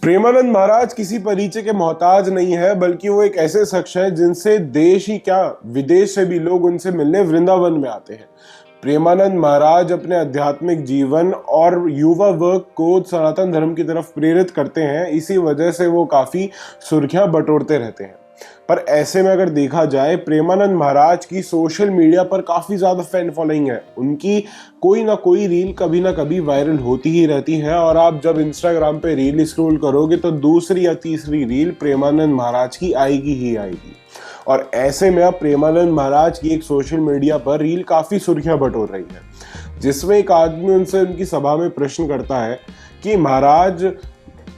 प्रेमानंद महाराज किसी परिचय के मोहताज नहीं है, बल्कि वो एक ऐसे शख्स है जिनसे देश ही क्या विदेश से भी लोग उनसे मिलने वृंदावन में आते हैं। प्रेमानंद महाराज अपने आध्यात्मिक जीवन और युवा वर्ग को सनातन धर्म की तरफ प्रेरित करते हैं। इसी वजह से वो काफी सुर्खियां बटोरते रहते हैं। पर ऐसे में अगर देखा जाए, प्रेमानंद महाराज की सोशल मीडिया पर काफी ज्यादा फैन फॉलोइंग है। उनकी कोई ना कोई रील कभी ना कभी वायरल होती ही रहती है और आप जब इंस्टाग्राम पे रील स्क्रॉल करोगे तो दूसरी या तीसरी रील प्रेमानंद महाराज की आएगी ही आएगी। और ऐसे में अब प्रेमानंद महाराज की एक सोशल मीडिया पर रील काफी सुर्खियां बटोर रही है, जिसमें एक आदमी उनसे उनकी सभा में प्रश्न करता है कि महाराज,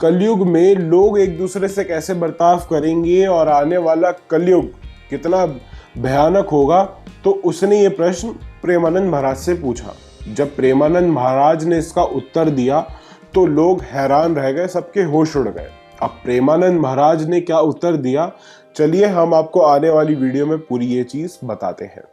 कलयुग में लोग एक दूसरे से कैसे बर्ताव करेंगे और आने वाला कलयुग कितना भयानक होगा। तो उसने ये प्रश्न प्रेमानंद महाराज से पूछा। जब प्रेमानंद महाराज ने इसका उत्तर दिया तो लोग हैरान रह गए, सबके होश उड़ गए। अब प्रेमानंद महाराज ने क्या उत्तर दिया, चलिए हम आपको आने वाली वीडियो में पूरी ये चीज बताते हैं।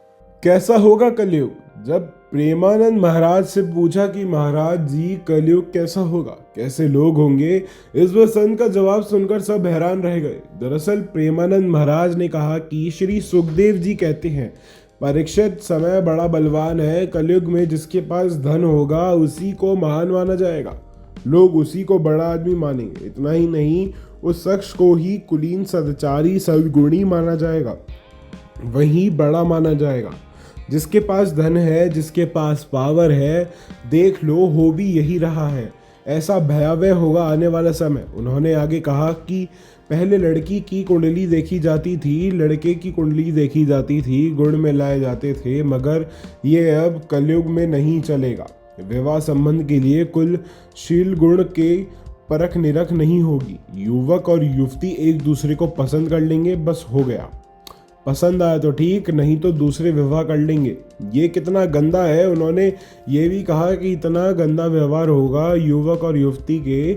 कैसा होगा कलयुग? जब प्रेमानंद महाराज से पूछा कि महाराज जी, कलयुग कैसा होगा, कैसे लोग होंगे, इस पर संत का जवाब सुनकर सब हैरान रह गए। दरअसल प्रेमानंद महाराज ने कहा कि श्री सुखदेव जी कहते हैं, परीक्षित, समय बड़ा बलवान है। कलयुग में जिसके पास धन होगा उसी को महान माना जाएगा। लोग उसी को बड़ा आदमी मानेंगे। इतना ही नहीं, उस शख्स को ही कुलीन, सदाचारी, सद्गुणी माना जाएगा, वही बड़ा माना जाएगा। जिसके पास धन है, जिसके पास पावर है, देख लो, हो भी यही रहा है। ऐसा भयावह होगा आने वाला समय। उन्होंने आगे कहा कि पहले लड़की की कुंडली देखी जाती थी, लड़के की कुंडली देखी जाती थी, गुण में लाए जाते थे, मगर ये अब कलयुग में नहीं चलेगा। विवाह संबंध के लिए कुल शील गुण के परख निरख नहीं होगी। युवक और युवती एक दूसरे को पसंद कर लेंगे, बस हो गया। पसंद आया तो ठीक, नहीं तो दूसरे विवाह कर लेंगे। ये कितना गंदा है। उन्होंने ये भी कहा कि इतना गंदा व्यवहार होगा, युवक और युवती के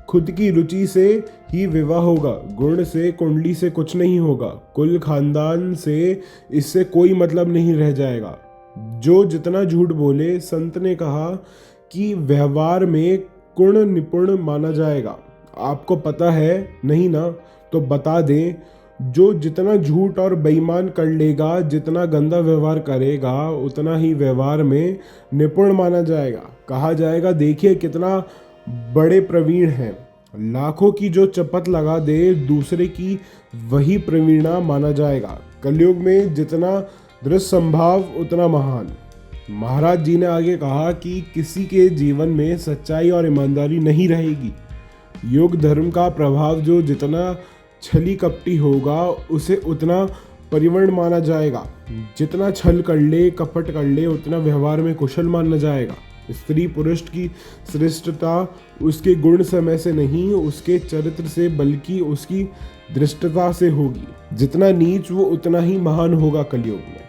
खुद की रुचि से ही विवाह होगा, गुण से, कुंडली से कुछ नहीं होगा, कुल खानदान से इससे कोई मतलब नहीं रह जाएगा। जो जितना झूठ बोले, संत ने कहा कि व्यवहार में गुण निपुण माना जाएगा। आपको पता है नहीं ना, तो बता दें, जो जितना झूठ और बेईमान कर लेगा, जितना गंदा व्यवहार करेगा, उतना ही व्यवहार में निपुण माना जाएगा। कहा जाएगा, देखिए कितना बड़े प्रवीण हैं। लाखों की जो चपत लगा दे, दूसरे की वही प्रवीणा माना जाएगा। कलयुग में जितना दृढ़ संभाव उतना महान। महाराज जी ने आगे कहा कि किसी के जीवन में सच्चाई और ईमानदारी नहीं रहेगी। युग धर्म का प्रभाव जो जितना छली कपटी होगा, उसे उतना परिवर्ण माना जाएगा। जितना छल कर ले, कपट कर ले, उतना व्यवहार में कुशल माना जाएगा। स्त्री पुरुष की श्रेष्ठता उसके गुण समय से नहीं, उसके चरित्र से, बल्कि उसकी दृष्टता से होगी। जितना नीच वो उतना ही महान होगा कलयुग में।